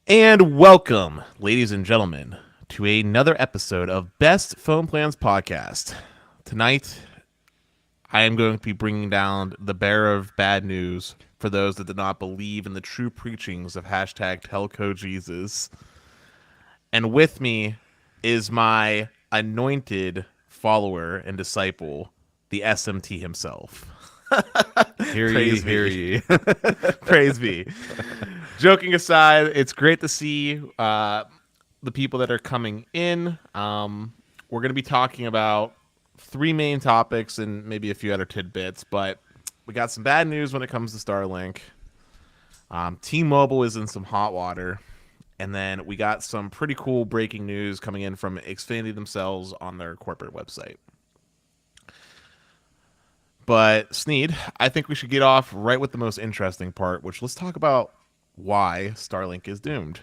And welcome, ladies and gentlemen, to another episode of Best Phone Plans Podcast. Tonight, I am going to be bringing down the bearer of bad news for those that did not believe in the true preachings of hashtag Telco Jesus. And with me is my anointed follower and disciple, the SMT himself. Hear ye, Praise hear me. ye. Praise be. Joking aside, it's great to see the people that are coming in. We're going to be talking about three main topics and maybe a few other tidbits, but we got some bad news when it comes to Starlink. T-Mobile is in some hot water. And then we got some pretty cool breaking news coming in from Xfinity themselves on their corporate website. But Sneed, I think we should get off right with the most interesting part, which let's talk about why Starlink is doomed.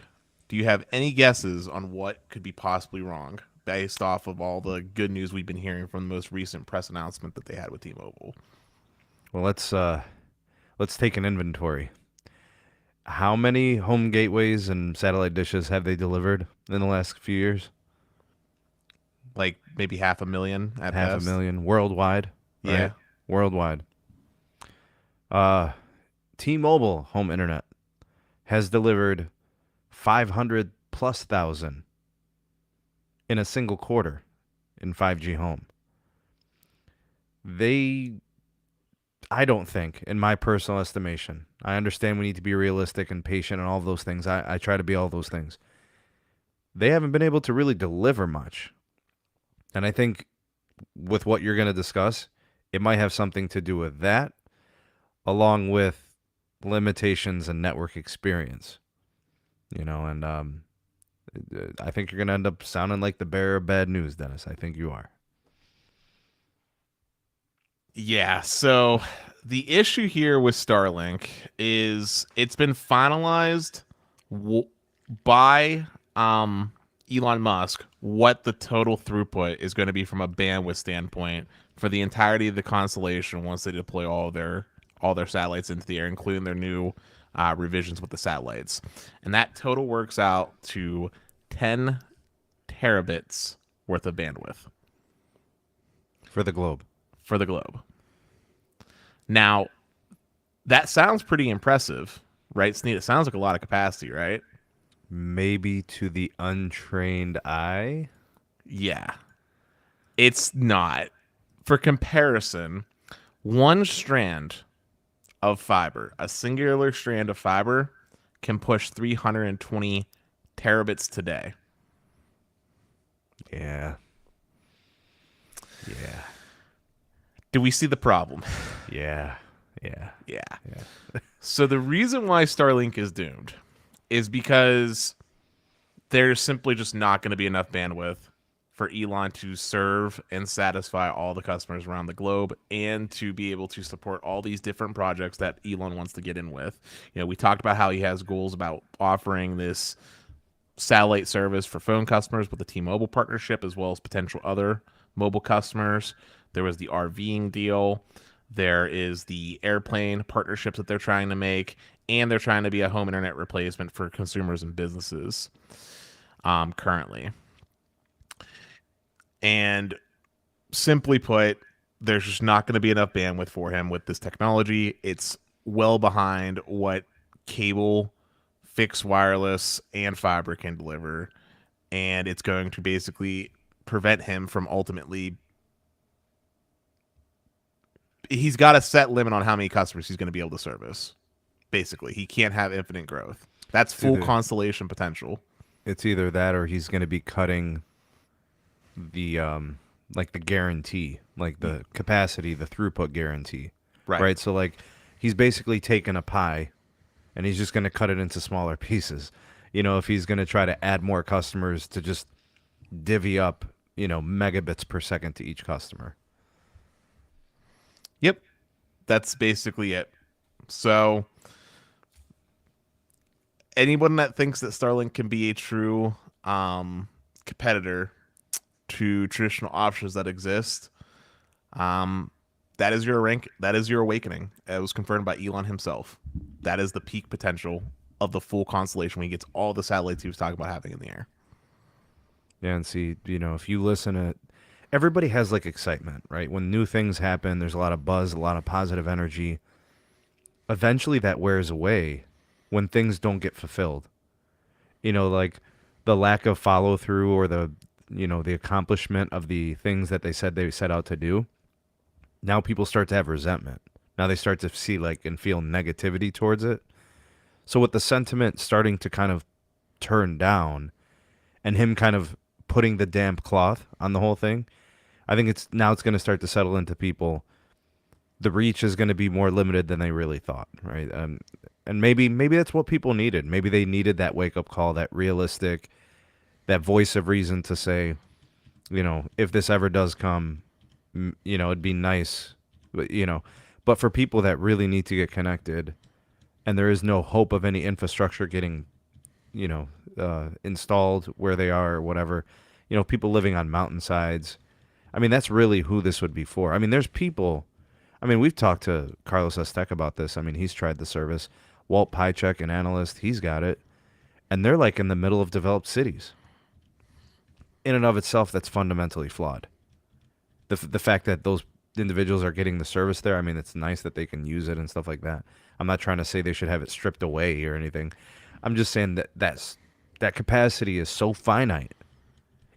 Do you have any guesses on what could be possibly wrong based off of all the good news we've been hearing from the most recent press announcement that they had with T-Mobile? Well, let's take an inventory. How many home gateways and satellite dishes have they delivered in the last few years? Like maybe 500,000 at Half best? a million worldwide. Yeah. Right? Worldwide. T-Mobile home internet has delivered 500 plus thousand in a single quarter in 5G home. I don't think, in my personal estimation, I understand we need to be realistic and patient and all of those things. I try to be all those things. They haven't been able to really deliver much. And I think with what you're going to discuss, it might have something to do with that, along with limitations and network experience. And I think you're going to end up sounding like the bearer of bad news, Dennis. I think you are. Yeah, so the issue here with Starlink is it's been finalized by Elon Musk what the total throughput is going to be from a bandwidth standpoint for the entirety of the constellation once they deploy all their satellites into the air, including their new revisions with the satellites. And that total works out to 10 terabits worth of bandwidth For the globe. for the globe. Now, that sounds pretty impressive, right, Sneed? It sounds like a lot of capacity, right? Maybe to the untrained eye. Yeah. It's not. For comparison, one strand of fiber, a singular strand of fiber, can push 320 terabits today. Yeah. Yeah. Do we see the problem? Yeah. Yeah. Yeah. So the reason why Starlink is doomed is because there's simply just not going to be enough bandwidth for Elon to serve and satisfy all the customers around the globe and to be able to support all these different projects that Elon wants to get in with. We talked about how he has goals about offering this satellite service for phone customers with the T-Mobile partnership, as well as potential other mobile customers. There was the RVing deal. There is the airplane partnerships that they're trying to make, and they're trying to be a home internet replacement for consumers and businesses currently. And simply put, there's just not going to be enough bandwidth for him with this technology. It's well behind what cable, fixed wireless, and fiber can deliver. And it's going to basically prevent him from ultimately... He's got a set limit on how many customers he's going to be able to service. Basically, he can't have infinite growth. That's full constellation potential. It's either that or he's going to be cutting the like the guarantee, like the capacity, the throughput guarantee. Right. So like he's basically taking a pie and he's just going to cut it into smaller pieces. If he's going to try to add more customers to just divvy up, megabits per second to each customer. Yep. That's basically it. So anyone that thinks that Starlink can be a true competitor to traditional options that exist, that is your awakening. It was confirmed by Elon himself. That is the peak potential of the full constellation when he gets all the satellites he was talking about having in the air. Yeah, and see, if you listen to everybody has like excitement, right? When new things happen, there's a lot of buzz, a lot of positive energy. Eventually that wears away when things don't get fulfilled. Like the lack of follow through or the accomplishment of the things that they said they set out to do. Now people start to have resentment. Now they start to see like and feel negativity towards it. So with the sentiment starting to kind of turn down and him kind of putting the damp cloth on the whole thing, I think it's going to start to settle into people. The reach is going to be more limited than they really thought, right? And maybe that's what people needed. Maybe they needed that wake up call, that realistic, that voice of reason to say, if this ever does come, it'd be nice, but for people that really need to get connected, and there is no hope of any infrastructure getting, installed where they are or whatever, people living on mountainsides. I mean, that's really who this would be for. I mean, there's people. I mean, we've talked to Carlos Estek about this. I mean, he's tried the service. Walt Pychek, an analyst, he's got it. And they're like in the middle of developed cities. In and of itself, that's fundamentally flawed. The fact that those individuals are getting the service there, I mean, it's nice that they can use it and stuff like that. I'm not trying to say they should have it stripped away or anything. I'm just saying that capacity is so finite,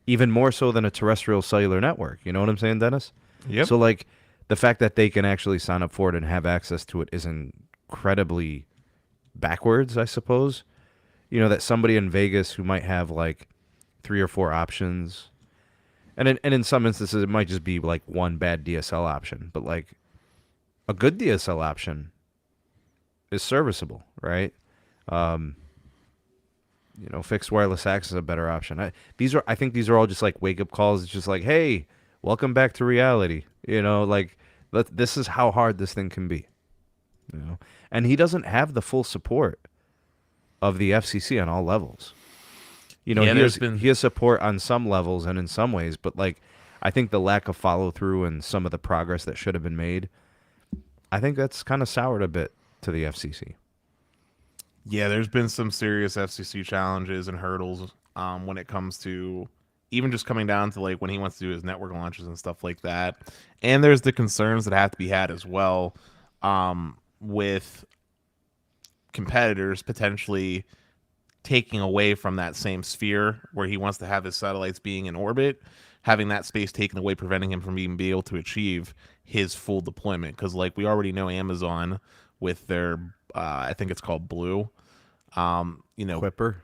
even more so than a terrestrial cellular network. You know what I'm saying, Dennis? Yep. So, like, the fact that they can actually sign up for it and have access to it is incredibly backwards, I suppose. That somebody in Vegas who might have, like, 3 or 4 options, and in some instances, it might just be, like, one bad DSL option. But, like, a good DSL option is serviceable, right? Fixed wireless access is a better option. I think these are all just like wake up calls. It's just like, hey, welcome back to reality. This is how hard this thing can be. And he doesn't have the full support of the FCC on all levels. He has support on some levels and in some ways, but like, I think the lack of follow through and some of the progress that should have been made, I think that's kind of soured a bit to the FCC. Yeah, there's been some serious FCC challenges and hurdles when it comes to even just coming down to like when he wants to do his network launches and stuff like that. And there's the concerns that have to be had as well with competitors potentially taking away from that same sphere where he wants to have his satellites being in orbit, having that space taken away, preventing him from even being able to achieve his full deployment. Because like we already know Amazon with their I think it's called Blue. Quipper.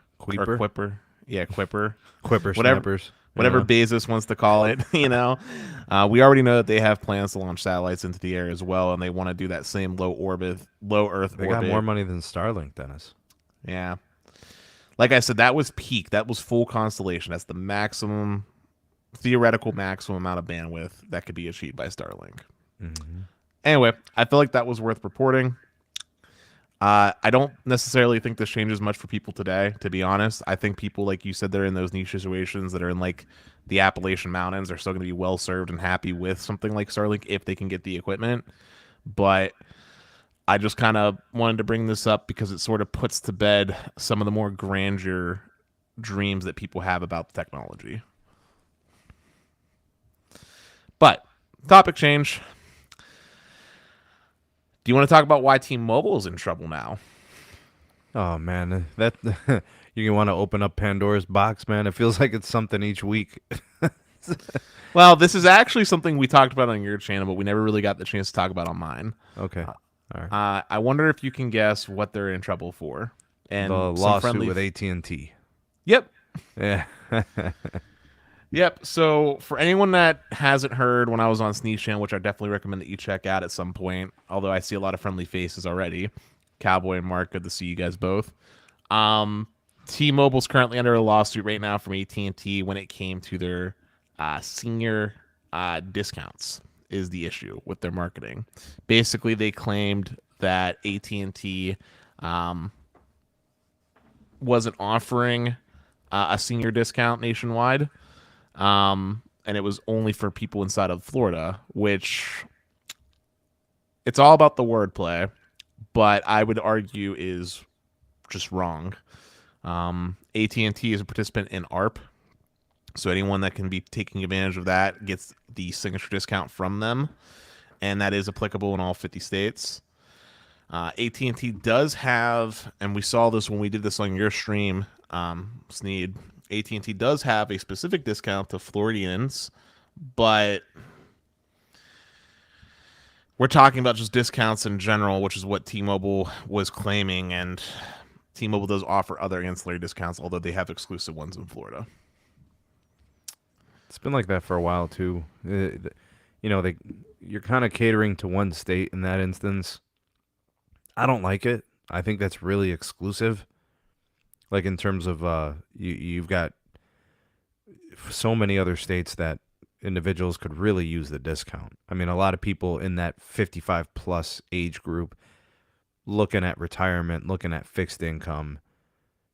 Yeah, Quipper. Quipper whatever, snappers. Whatever Bezos wants to call it, we already know that they have plans to launch satellites into the air as well, and they want to do that same low Earth orbit. They got more money than Starlink, Dennis. Yeah. Like I said, that was peak. That was full constellation. That's the theoretical maximum amount of bandwidth that could be achieved by Starlink. Mm-hmm. Anyway, I feel like that was worth reporting. I don't necessarily think this changes much for people today, to be honest. I think people, like you said, they're in those niche situations that are in like the Appalachian Mountains are still going to be well served and happy with something like Starlink if they can get the equipment. But I just kind of wanted to bring this up because it sort of puts to bed some of the more grandeur dreams that people have about the technology. But topic change. Do you want to talk about why T-Mobile is in trouble now? Oh man, that you want to open up Pandora's box, man. It feels like it's something each week. Well, this is actually something we talked about on your channel, but we never really got the chance to talk about on mine. Okay. All right. I wonder if you can guess what they're in trouble for. And the lawsuit with AT&T. Yep. Yeah. Yep. So for anyone that hasn't heard when I was on Sneeze Channel, which I definitely recommend that you check out at some point, although I see a lot of friendly faces already. Cowboy and Mark, good to see you guys both. T-Mobile's currently under a lawsuit right now from AT&T when it came to their senior discounts is the issue with their marketing. Basically, they claimed that AT&T wasn't offering a senior discount nationwide. And it was only for people inside of Florida, which it's all about the wordplay, but I would argue is just wrong. AT&T is a participant in ARP, so anyone that can be taking advantage of that gets the signature discount from them, and that is applicable in all 50 states. AT&T does have, and we saw this when we did this on your stream, Sneed, AT&T does have a specific discount to Floridians, but we're talking about just discounts in general, which is what T-Mobile was claiming, and T-Mobile does offer other ancillary discounts, although they have exclusive ones in Florida. It's been like that for a while too. You're kind of catering to one state in that instance. I don't like it. I think that's really exclusive. Like in terms of you've got so many other states that individuals could really use the discount. I mean, a lot of people in that 55 plus age group looking at retirement, looking at fixed income,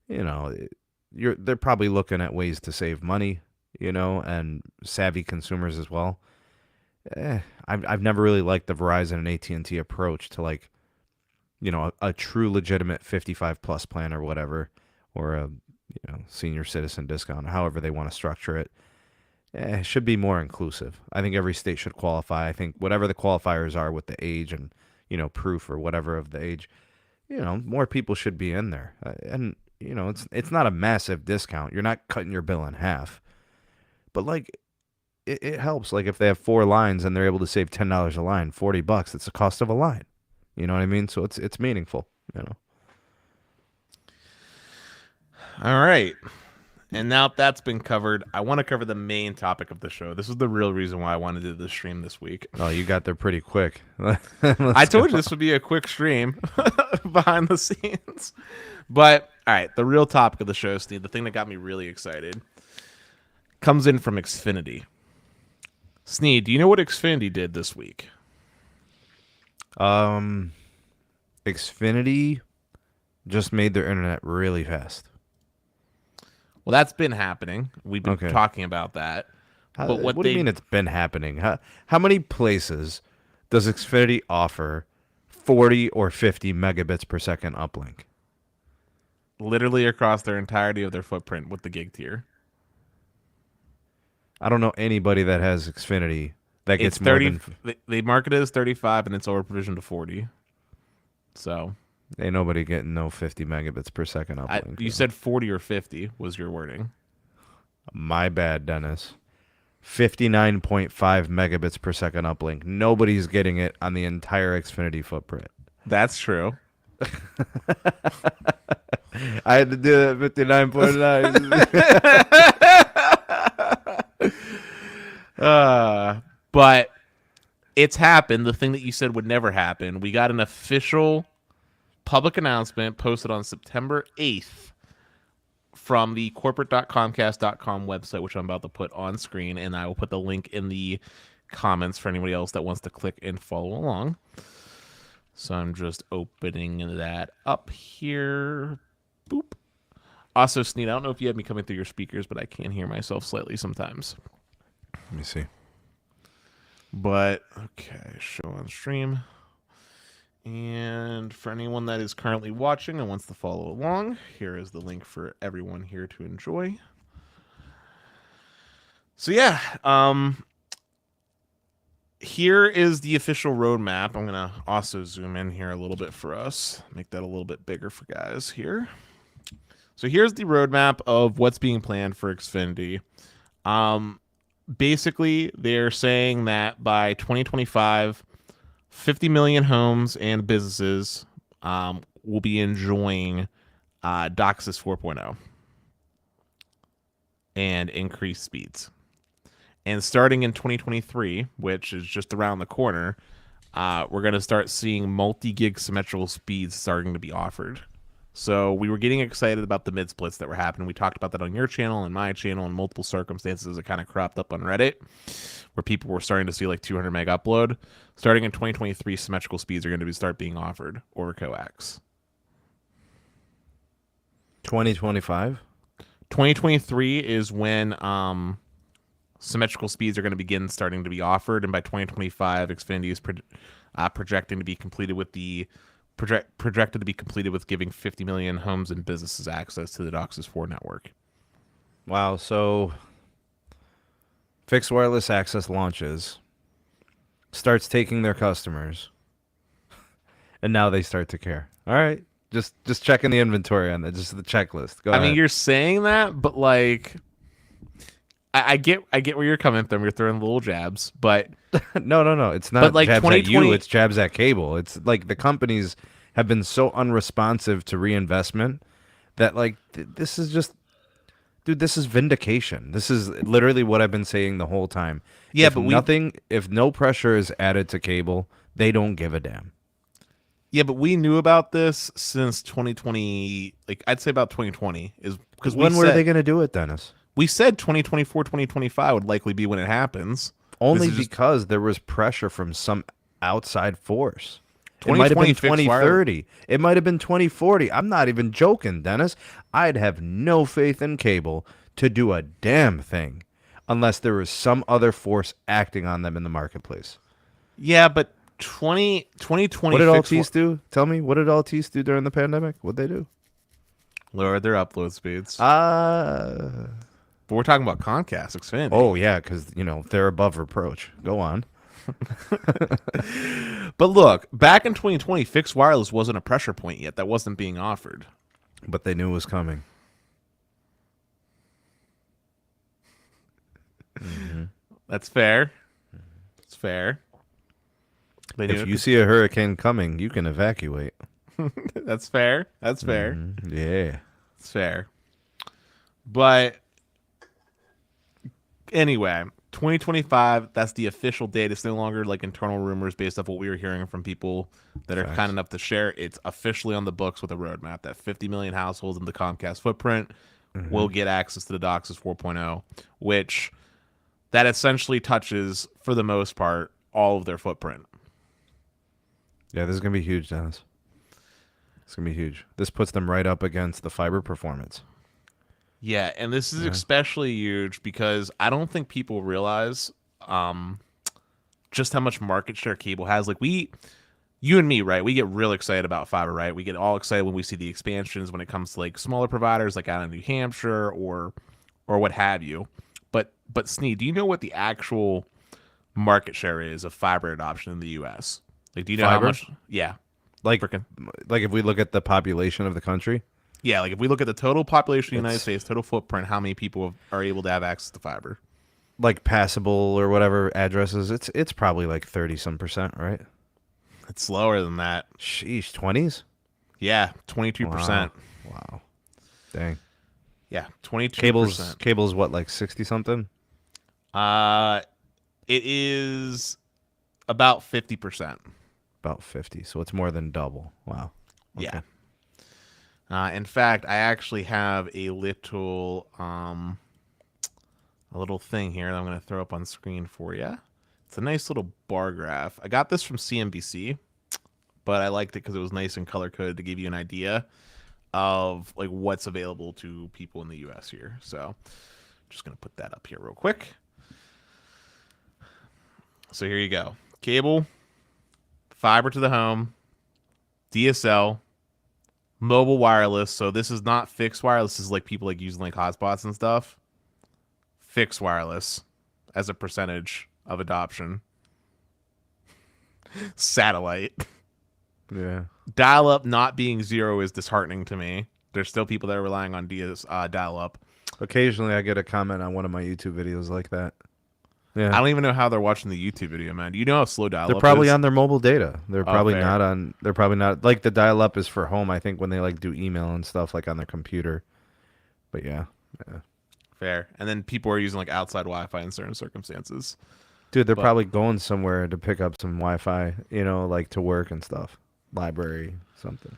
they're probably looking at ways to save money, and savvy consumers as well. I've never really liked the Verizon and AT&T approach to a true legitimate 55 plus plan or whatever, or a senior citizen discount, however they want to structure it. It should be more inclusive. I think every state should qualify. I think whatever the qualifiers are with the age and proof or whatever of the age, more people should be in there. And it's not a massive discount. You're not cutting your bill in half, but it helps. Like if they have 4 lines and they're able to save $10 a line, $40, it's the cost of a line. You know what I mean? So it's meaningful. All right. And now that's been covered, I want to cover the main topic of the show. This is the real reason why I wanted to do this stream this week. Oh, you got there pretty quick. I told you this would be a quick stream behind the scenes. But, all right, the real topic of the show, Steve, the thing that got me really excited, comes in from Xfinity. Sneed, do you know what Xfinity did this week? Xfinity just made their internet really fast. Well, that's been happening. We've been talking about that. But what do you mean it's been happening? How many places does Xfinity offer 40 or 50 megabits per second uplink? Literally across their entirety of their footprint with the gig tier. I don't know anybody that has Xfinity that gets 30, more than... They market it as 35 and it's over provision to 40. So... Ain't nobody getting no 50 megabits per second uplink. You said 40 or 50 was your wording. My bad, Dennis. 59.5 megabits per second uplink. Nobody's getting it on the entire Xfinity footprint. That's true. I had to do it 59.9. But it's happened. The thing that you said would never happen. We got an official public announcement posted on September 8th from the corporate.comcast.com website, which I'm about to put on screen, and I will put the link in the comments for anybody else that wants to click and follow along. So I'm just opening that up here. Boop. Also, Sneed, I don't know if you have me coming through your speakers, but I can hear myself slightly sometimes. Let me see. But, okay, show on stream. And for anyone that is currently watching and wants to follow along, here is the link for everyone here to enjoy. So yeah, here is the official roadmap. I'm going to also zoom in here a little bit for us, make that a little bit bigger for guys here. So here's the roadmap of what's being planned for Xfinity. Basically, they're saying that by 2025, 50 million homes and businesses will be enjoying DOCSIS 4.0 and increased speeds. And starting in 2023, which is just around the corner, we're going to start seeing multi-gig symmetrical speeds starting to be offered. So we were getting excited about the mid-splits that were happening. We talked about that on your channel and my channel in multiple circumstances. It kind of cropped up on Reddit where people were starting to see like 200 meg upload. Starting in 2023, symmetrical speeds are going to start being offered over Coax. 2025? 2023 is when symmetrical speeds are going to begin starting to be offered. And by 2025, Xfinity is projecting to be completed with the projected to be completed with giving 50 million homes and businesses access to the DOCSIS 4 network. Wow. So fixed wireless access launches, starts taking their customers, and now they start to care. All right. Just checking the inventory on that, just the checklist. Go I ahead. mean, you're saying that, but like, I get where you're coming from. You're throwing little jabs, but No. It's not but like jabs at you. 2020 It's jabs at cable. It's like the companies have been so unresponsive to reinvestment that like this is just, dude. This is vindication. This is literally what I've been saying the whole time. Yeah, if but if no pressure is added to cable, they don't give a damn. Yeah, but we knew about this since 2020. Like I'd say about 2020 is because When were they going to do it, Dennis? we said 2024, 2025 would likely be when it happens. Only This is just because there was pressure from some outside force. It might have 2020 been fixed wireless. 2030. It might have been 2040. I'm not even joking, Dennis. I'd have no faith in cable to do a damn thing unless there was some other force acting on them in the marketplace. Yeah, but 2020 What did fixed Altice do? Tell me, what did Altice do during the pandemic? What'd they do? lowered their upload speeds. Uh, But we're talking about Comcast, Xfinity. oh, yeah, because, they're above reproach. Go on. But look, back in 2020, fixed wireless wasn't a pressure point yet. That wasn't being offered. But they knew it was coming. That's fair. It's fair. They knew If it you could- see a hurricane coming, you can evacuate. That's fair. That's fair. Yeah. It's fair. But anyway, 2025, that's the official date. It's no longer like internal rumors based off what we were hearing from people that are Facts. kind enough to share. It's officially on the books with a roadmap that 50 million households in the Comcast footprint will get access to the DOCSIS 4.0, which that essentially touches, for the most part, all of their footprint. Yeah, this is going to be huge, Dennis. It's going to be huge. This puts them right up against the fiber performance. Yeah, and this is especially huge because I don't think people realize just how much market share cable has. Like you and me, right? We get real excited about fiber, right? We get all excited when we see the expansions when it comes to like smaller providers like out in New Hampshire or what have you. But Sneed, do you know what the actual market share is of fiber adoption in the US? Like, do you know how Fiber? much? Yeah. Like Frickin- if we look at the population of the country, Yeah, like if we look at the total population of the United It's- States, total footprint, how many people are able to have access to fiber? like passable or whatever addresses, it's probably like 30-some%, right? It's lower than that. Sheesh, 20s? Yeah, 22%. Wow. Dang. Yeah, 22%. Cable's what, like 60-something? It is about 50%. About 50. So it's more than double. Wow. Yeah. In fact, I actually have a little thing here that I'm going to throw up on screen for you. It's a nice little bar graph. I got this from CNBC, but I liked it because it was nice and color coded to give you an idea of like what's available to people in the U.S. here. So, just going to put that up here real quick. So here you go. Cable, fiber to the home, DSL, mobile wireless. So this is not fixed wireless. This is like people like using like hotspots and stuff. Fixed wireless as a percentage of adoption. Satellite. Yeah. Dial up not being zero is disheartening to me. There's still people that are relying on dial up. Occasionally I get a comment on one of my YouTube videos like that. Yeah. I don't even know how they're watching the YouTube video, man. Do you know how slow dial up They're probably is? on their mobile data. They're probably fair. not on. They're probably not like the dial-up is for home. I think when they like do email and stuff like on their computer. But yeah. Fair. And then people are using like outside Wi-Fi in certain circumstances. Dude, they're But- probably going somewhere to pick up some Wi-Fi. Like to work and stuff. Library, something.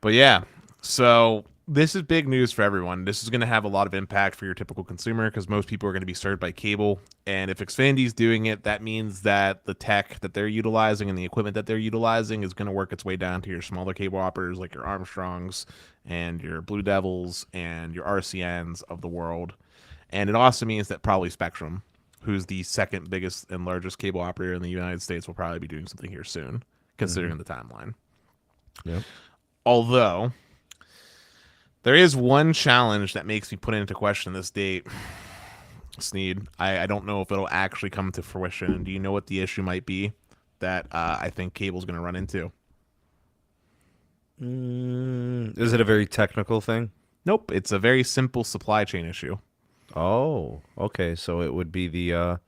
But yeah, so this is big news for everyone. This is going to have a lot of impact for your typical consumer because most people are going to be served by cable. And if Xfinity's doing it, that means that the tech that they're utilizing and the equipment that they're utilizing is going to work its way down to your smaller cable operators like your Armstrongs and your Blue Devils and your RCNs of the world. And it also means that probably Spectrum, who's the second biggest and largest cable operator in the United States, will probably be doing something here soon, considering the timeline. Yep. Although there is one challenge that makes me put into question this date, Sneed. I don't know if it'll actually come to fruition. Do you know what the issue might be that I think cable's going to run into? Is it a very technical thing? Nope. It's a very simple supply chain issue. Oh, okay. So it would be it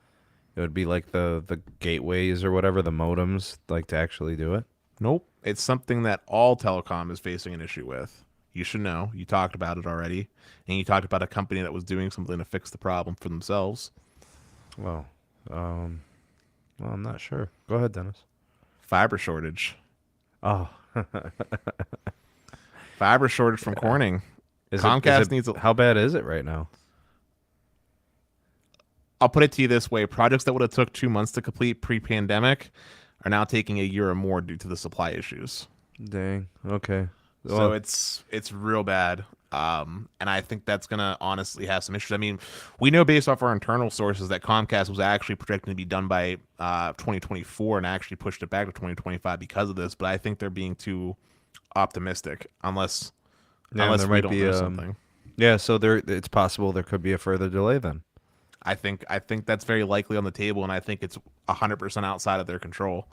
would be like the gateways or whatever, the modems, like to actually do it. Nope. It's something that all telecom is facing an issue with. You should know. You talked about it already. And you talked about a company that was doing something to fix the problem for themselves. Well, well, I'm not sure. Go ahead, Dennis. Fiber shortage. Oh, Fiber shortage from Corning. is Comcast needs a. how bad is it right now? I'll put it to you this way: projects that would have took 2 months to complete pre-pandemic are now taking a year or more due to the supply issues. Dang. Okay. So it's real bad. And I think that's gonna honestly have some issues. I mean, we know based off our internal sources that Comcast was actually projecting to be done by 2024 and actually pushed it back to 2025 because of this. But I think they're being too optimistic, unless there we might don't be know something. yeah. So it's possible there could be a further delay then. I think that's very likely on the table, and I think it's 100% outside of their control.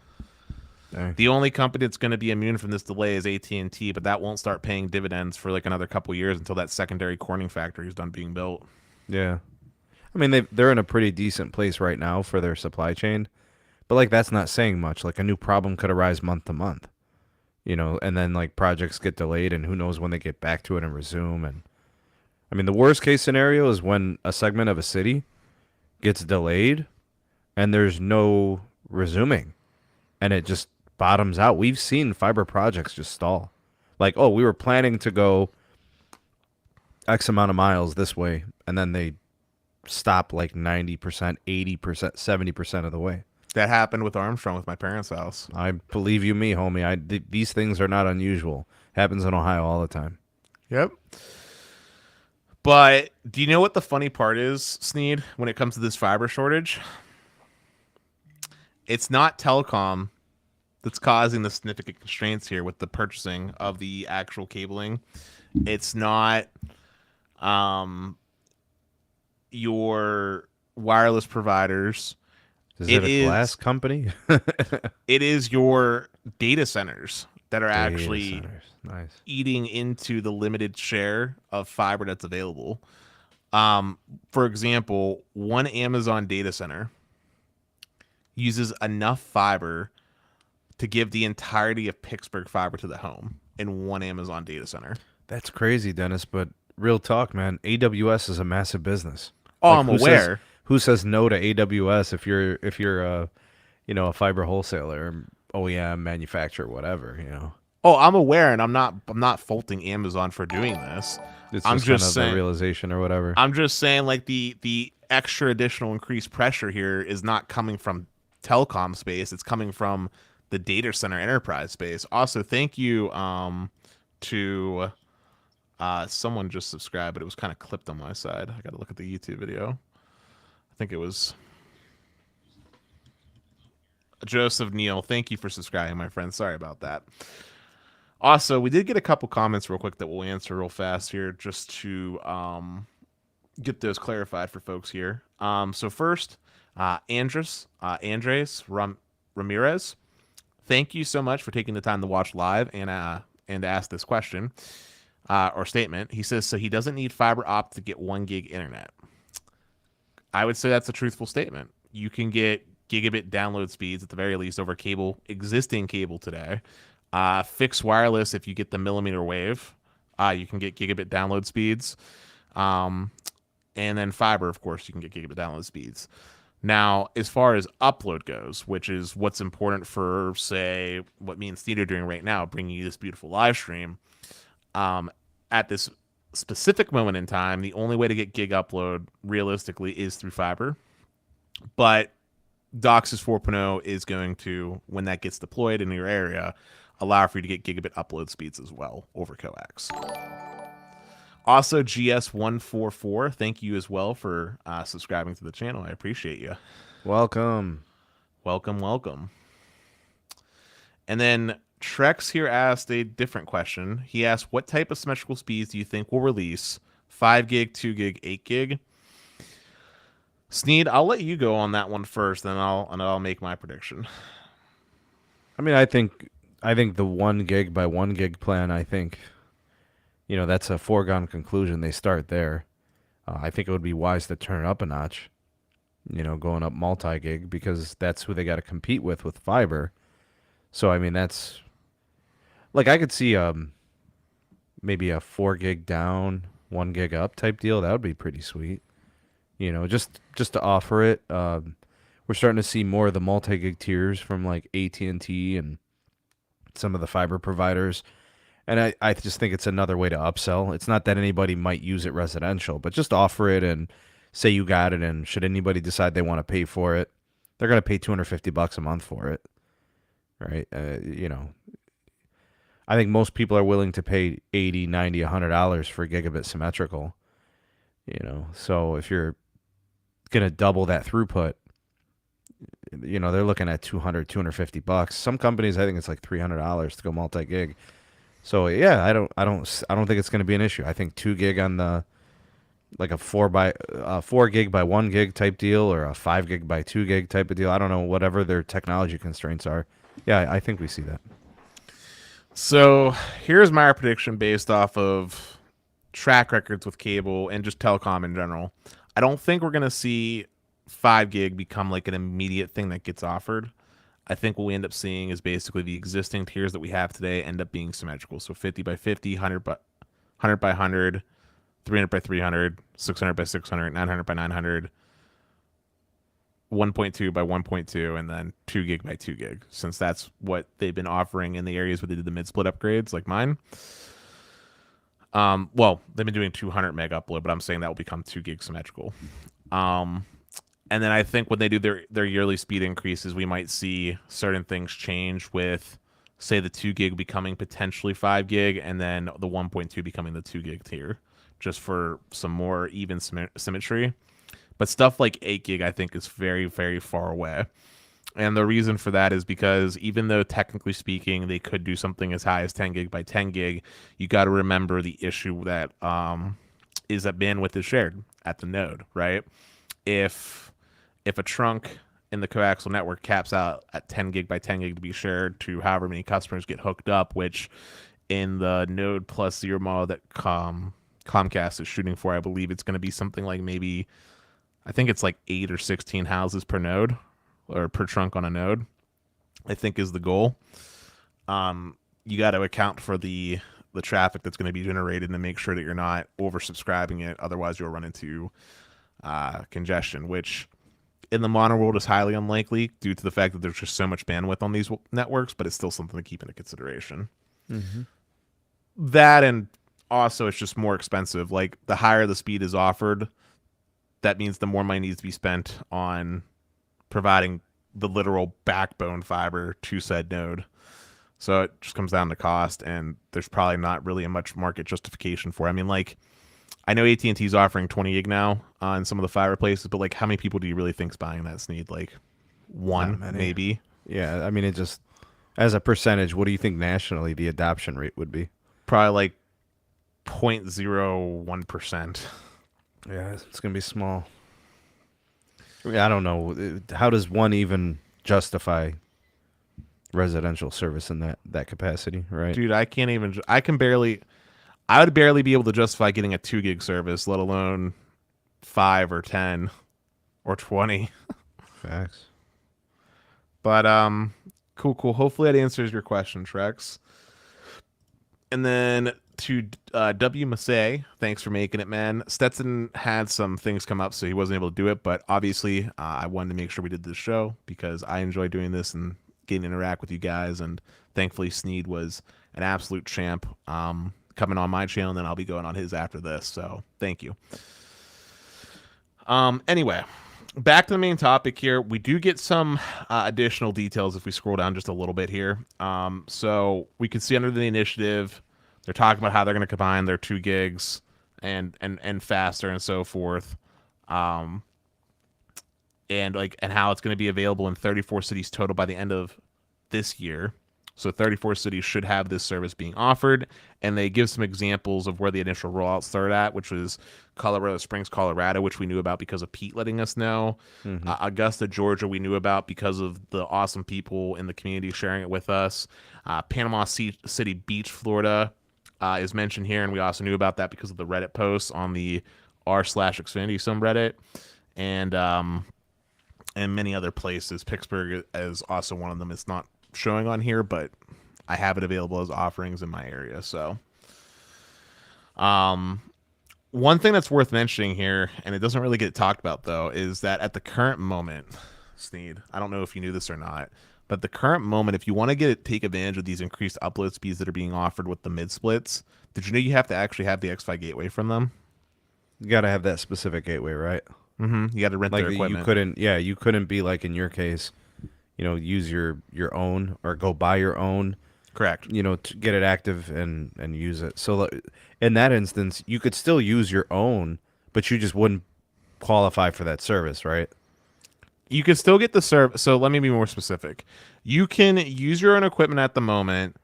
Dang. The only company that's going to be immune from this delay is AT&T, but that won't start paying dividends for like another couple years until that secondary Corning factory is done being built. Yeah. I mean, they're in a pretty decent place right now for their supply chain, but like that's not saying much. Like a new problem could arise month to month, and then like projects get delayed, and who knows when they get back to it and resume. And I mean, the worst case scenario is when a segment of a city gets delayed and there's no resuming, and it just bottoms out. We've seen fiber projects just stall. Like, oh, we were planning to go X amount of miles this way, and then they stop like 90%, 80%, 70% of the way. That happened with Armstrong with my parents' house. I believe you me, homie. These things are not unusual. Happens in Ohio all the time. Yep. But do you know what the funny part is, Sneed, when it comes to this fiber shortage? It's not telecom that's causing the significant constraints here with the purchasing of the actual cabling. It's not your wireless providers. Is it a glass company? It is your data centers that are actually nice. eating into the limited share of fiber that's available. For example, one Amazon data center uses enough fiber to give the entirety of Pittsburgh fiber to the home in one Amazon data center. That's crazy, Dennis, but real talk, man. AWS is a massive business. Oh, like, I'm aware. Who says no to AWS if you're a fiber wholesaler, OEM manufacturer, whatever. Oh, I'm aware, and I'm not faulting Amazon for doing this. I'm just saying the realization or whatever. I'm just saying like the extra additional increased pressure here is not coming from telecom space. It's coming from the data center enterprise space. Also, thank you to someone just subscribed, but it was kind of clipped on my side. I got to look at the YouTube video. I think it was Joseph Neal. Thank you for subscribing, my friend. Sorry about that. Also, we did get a couple comments real quick that we'll answer real fast here just to get those clarified for folks here. So first, Andres Ramirez, thank you so much for taking the time to watch live and ask this question or statement. He says, so he doesn't need fiber optic to get 1 gig internet. I would say that's a truthful statement. You can get gigabit download speeds at the very least over existing cable today. Fixed wireless, if you get the millimeter wave, you can get gigabit download speeds. And then fiber, of course, you can get gigabit download speeds. Now, as far as upload goes, which is what's important for, say, what me and Steve are doing right now, bringing you this beautiful live stream, at this specific moment in time, the only way to get gig upload realistically is through fiber. But DOCSIS 4.0 is going to, when that gets deployed in your area, allow for you to get gigabit upload speeds as well over coax. Also, GS144, thank you as well for subscribing to the channel. I appreciate you. Welcome. Welcome. And then Trex here asked a different question. He asked, what type of symmetrical speeds do you think will release? 5 gig, 2 gig, 8 gig? Sneed, I'll let you go on that one first, then I'll make my prediction. I mean, I think the 1 gig by 1 gig plan, I think, that's a foregone conclusion. They start there. I think it would be wise to turn it up a notch, going up multi-gig because that's who they got to compete with fiber. So, I mean, that's like I could see maybe a 4 gig down, 1 gig up type deal. That would be pretty sweet. Just to offer it. We're starting to see more of the multi-gig tiers from like AT&T and some of the fiber providers. And I just think it's another way to upsell. It's not that anybody might use it residential, but just offer it and say you got it. And should anybody decide they want to pay for it, they're going to pay $250 a month for it. Right. I think most people are willing to pay $80, $90, $100 for gigabit symmetrical. So if you're going to double that throughput, they're looking at $250. Some companies, I think it's like $300 to go multi-gig. So yeah, I don't think it's going to be an issue. I think 2 gig on the like a 4 gig by 1 gig type deal or a 5 gig by 2 gig type of deal. I don't know, whatever their technology constraints are. Yeah, I think we see that. So here's my prediction based off of track records with cable and just telecom in general. I don't think we're going to see 5 gig become like an immediate thing that gets offered. I think what we end up seeing is basically the existing tiers that we have today end up being symmetrical. So 50 by 50, 100 by 100, 300 by 300, 600 by 600, 900 by 900, 1.2 by 1.2, and then 2 gig by 2 gig, since that's what they've been offering in the areas where they did the mid-split upgrades like mine. Well, they've been doing 200 meg upload, but I'm saying that will become 2 gig symmetrical. And then I think when they do their yearly speed increases, we might see certain things change with, say, the 2 gig becoming potentially 5 gig and then the 1.2 becoming the 2 gig tier, just for some more even symmetry. But stuff like 8 gig, I think, is very, very far away. And the reason for that is because even though technically speaking, they could do something as high as 10 gig by 10 gig, you got to remember the issue that is that bandwidth is shared at the node, right? If a trunk in the coaxial network caps out at 10 gig by 10 gig to be shared to however many customers get hooked up, which in the node plus zero model that Comcast is shooting for, I believe it's going to be something like maybe, I think it's like 8 or 16 houses per node or per trunk on a node, I think is the goal. You got to account for the traffic that's going to be generated and make sure that you're not oversubscribing it. Otherwise, you'll run into congestion, which in the mono world is highly unlikely due to the fact that there's just so much bandwidth on these networks, but it's still something to keep into consideration. Mm-hmm. That, and also it's just more expensive. Like the higher the speed is offered, that means the more money needs to be spent on providing the literal backbone fiber to said node. So it just comes down to cost, and there's probably not really a much market justification for it. I mean, like, I know AT&T is offering 20 gig now on some of the fiber places, but like, how many people do you really think is buying that, Sneed? Like one, maybe? Yeah, I mean, it just, as a percentage, what do you think nationally the adoption rate would be? Probably like 0.01%. Yeah, it's going to be small. I mean, I don't know. How does one even justify residential service in that capacity, right? Dude, I would barely be able to justify getting a 2 gig service, let alone 5 or 10 or 20. Facts. But cool. Hopefully that answers your question, Trex. And then to W. Massey, thanks for making it, man. Stetson had some things come up, so he wasn't able to do it. But obviously, I wanted to make sure we did this show because I enjoy doing this and getting to interact with you guys. And thankfully, Sneed was an absolute champ. Coming on my channel, and then I'll be going on his after this. So thank you. Anyway, back to the main topic here. We do get some additional details if we scroll down just a little bit here. So we can see under the initiative, they're talking about how they're going to combine their 2 gigs and faster and so forth. And how it's going to be available in 34 cities total by the end of this year, So 34 cities should have this service being offered, and they give some examples of where the initial rollout started at, which was Colorado Springs, Colorado, which we knew about because of Pete letting us know. Augusta, Georgia, we knew about because of the awesome people in the community sharing it with us. Panama City Beach, Florida, is mentioned here, and we also knew about that because of the Reddit posts on the r/Xfinity subreddit, and many other places. Pittsburgh is also one of them. It's not showing on here, but I have it available as offerings in my area. So one thing that's worth mentioning here, and it doesn't really get talked about though, is that at the current moment, Sneed, I don't know if you knew this or not, but the current moment, if you want to take advantage of these increased upload speeds that are being offered with the mid splits, did you know you have to actually have the X5 gateway from them? You got to have that specific gateway, right? You got to rent their equipment. You couldn't be like in your case, use your own or go buy your own. Correct. To get it active and use it. So in that instance, you could still use your own, but you just wouldn't qualify for that service, right? You could still get the service. So let me be more specific. You can use your own equipment at the moment,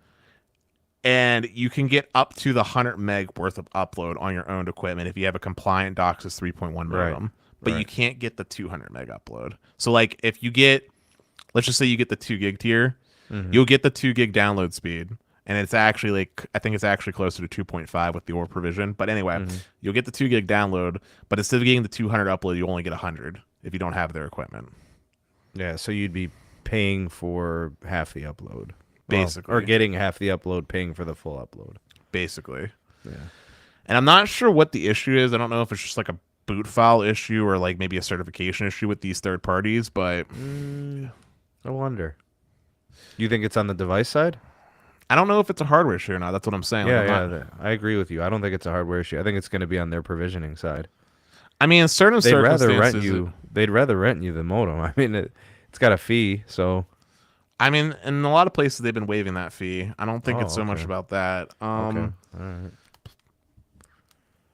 and you can get up to the 100 meg worth of upload on your owned equipment if you have a compliant DOCSIS 3.1 modem. Right. But you can't get the 200 meg upload. So like if you get, let's just say you get the 2 gig tier, you'll get the 2 gig download speed. And it's actually I think it's actually closer to 2.5 with the OR provision. But anyway, you'll get the 2 gig download, but instead of getting the 200 upload, you only get 100 if you don't have their equipment. Yeah, so you'd be paying for half the upload. Basically. Or getting half the upload, paying for the full upload. Basically. Yeah. And I'm not sure what the issue is. I don't know if it's just like a boot file issue or like maybe a certification issue with these third parties, but I wonder. You think it's on the device side? I don't know if it's a hardware issue or not. That's what I'm saying. I agree with you. I don't think it's a hardware issue. I think it's going to be on their provisioning side. I mean, in certain circumstances, they'd rather rent you the modem. I mean, it's got a fee, so. I mean, in a lot of places they've been waiving that fee. I don't think it's so much about that. Okay. All right.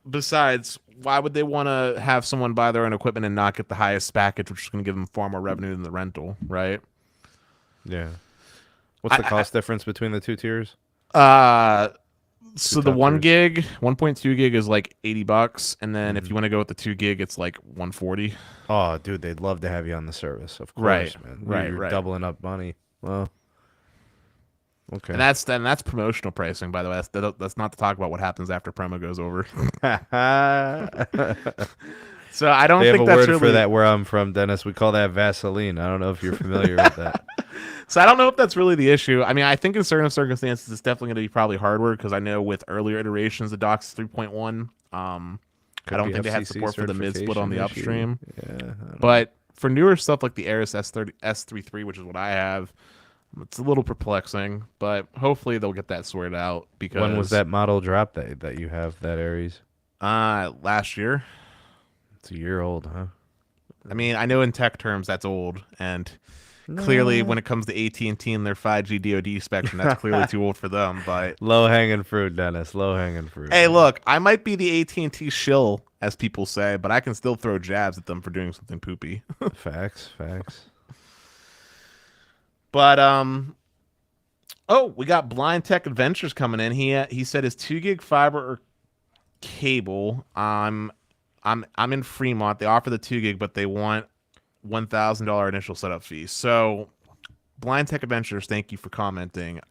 Besides, why would they want to have someone buy their own equipment and not get the highest package, which is going to give them far more revenue than the rental, right? Yeah. What's the cost difference between the two tiers? So the 1 gig, 1.2 gig is like $80, and then if you want to go with the 2 gig, it's like $140. Oh, dude, they'd love to have you on the service, of course, man. You're doubling up money. Well, okay. And that's promotional pricing, by the way. That's not to talk about what happens after promo goes over. So I don't think that's really for that where I'm from, Dennis. We call that Vaseline. I don't know if you're familiar with that. So I don't know if that's really the issue. I mean, I think in certain circumstances, it's definitely going to be probably hardware because I know with earlier iterations of DOCSIS 3.1, I don't think they had support for the mid split on the upstream. Yeah, but for newer stuff like the Aris S33, which is what I have, it's a little perplexing. But hopefully they'll get that sorted out. Because when was that model drop that you have, that Aries? Last year. It's a year old, huh? I mean, I know in tech terms that's old, and clearly when it comes to AT&T and their 5G DoD spectrum, that's clearly too old for them. But low-hanging fruit, Dennis. Low-hanging fruit. Hey, look, I might be the AT&T shill, as people say, but I can still throw jabs at them for doing something poopy. Facts. But we got Blind Tech Adventures coming in. He said his 2 gig fiber or cable. I'm in Fremont. They offer the 2 gig, but they want $1,000 initial setup fee. So, Blind Tech Adventures, thank you for commenting.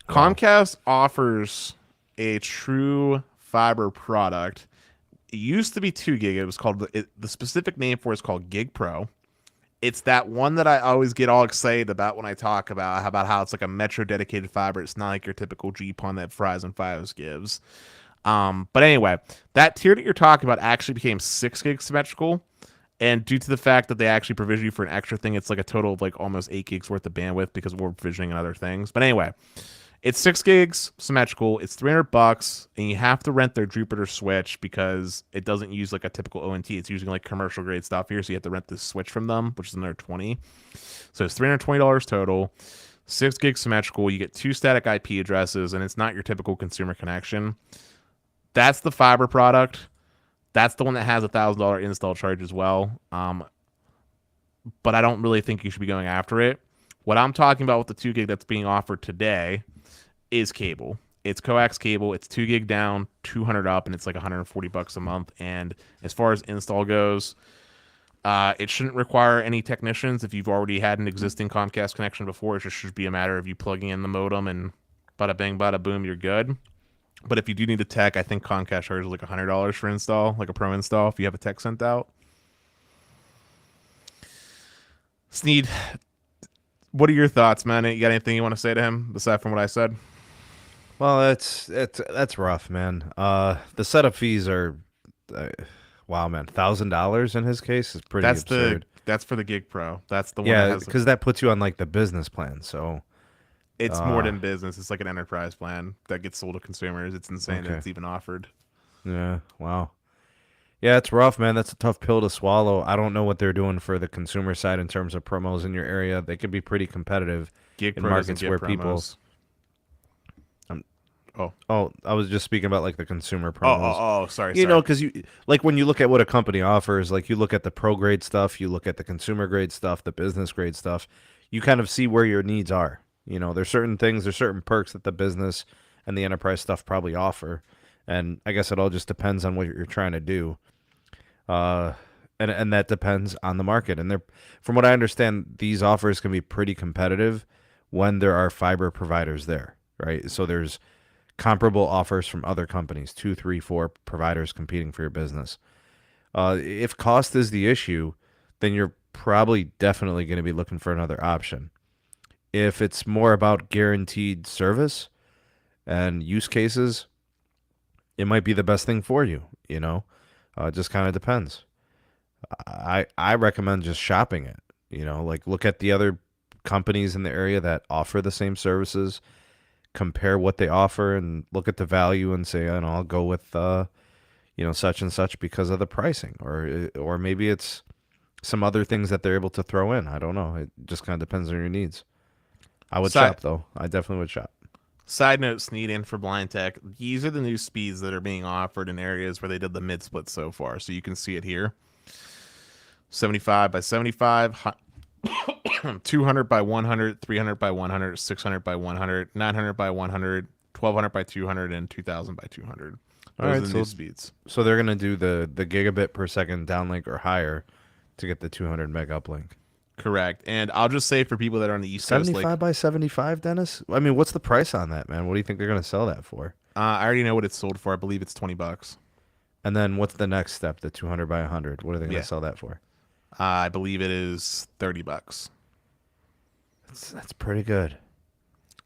Comcast offers a true fiber product. It used to be 2 gig. It was called the specific name for it is called Gig Pro. It's that one that I always get all excited about when I talk about how it's like a metro dedicated fiber. It's not like your typical GPON that Verizon Fios gives. But anyway, that tier that you're talking about actually became 6 gig symmetrical. And due to the fact that they actually provision you for an extra thing, it's like a total of like almost 8 gigs worth of bandwidth because we're provisioning and other things. But anyway, it's 6 gigs symmetrical. It's $300, and you have to rent their Jupiter switch because it doesn't use like a typical ONT. It's using like commercial grade stuff here, so you have to rent this switch from them, which is another $20. So it's $320 total. 6 gig symmetrical. You get 2 static IP addresses, and it's not your typical consumer connection. That's the fiber product. That's the one that has $1,000 install charge as well. But I don't really think you should be going after it. What I'm talking about with the 2 gig that's being offered today is cable. It's coax cable. It's 2 gig down, 200 up, and it's like $140 a month. And as far as install goes, it shouldn't require any technicians. If you've already had an existing Comcast connection before, it just should be a matter of you plugging in the modem and bada bing, bada boom, you're good. But if you do need a tech, I think Comcast charges like $100 for install, like a pro install, if you have a tech sent out. Sneed, what are your thoughts, man? You got anything you want to say to him aside from what I said? Well, that's rough, man. The setup fees are, wow, man, $1,000 in his case is pretty absurd. That's for the Gig Pro. That's the one. Yeah, because that puts you on like the business plan. So it's more than business. It's like an enterprise plan that gets sold to consumers. It's insane that it's even offered. Yeah, wow. Yeah, it's rough, man. That's a tough pill to swallow. I don't know what they're doing for the consumer side in terms of promos in your area. They could be pretty competitive Gig in pros markets and Gig where promos. people. I was just speaking about like the consumer promos. Sorry. You know, because you like when you look at what a company offers, like you look at the pro grade stuff, you look at the consumer grade stuff, the business grade stuff. You kind of see where your needs are. You know, there's certain things, there's certain perks that the business and the enterprise stuff probably offer, and I guess it all just depends on what you're trying to do. And that depends on the market. And from what I understand, these offers can be pretty competitive when there are fiber providers there, right? So there's comparable offers from other companies, 2, 3, 4 providers competing for your business. If cost is the issue, then you're probably definitely going to be looking for another option. If it's more about guaranteed service and use cases, it might be the best thing for you, you know? It just kind of depends. I recommend just shopping it, you know, like look at the other companies in the area that offer the same services, compare what they offer and look at the value and say, oh, no, I'll go with, such and such because of the pricing, or maybe it's some other things that they're able to throw in. I don't know. It just kind of depends on your needs. I would shop though. I definitely would shop. Side note, Sneed and for Blind Tech, these are the new speeds that are being offered in areas where they did the mid split so far. So you can see it here. 75 by 75, 200 by 100, 300 by 100, 600 by 100, 900 by 100, 1200 by 200, and 2000 by 200. Those are the new speeds. So they're going to do the gigabit per second downlink or higher to get the 200 meg uplink. Correct. And I'll just say for people that are on the East Coast, 75 by 75, Dennis? I mean, what's the price on that, man? What do you think they're going to sell that for? I already know what it's sold for. I believe it's $20. And then what's the next step, the 200 by 100? What are they going to sell that for? I believe it is $30. That's pretty good.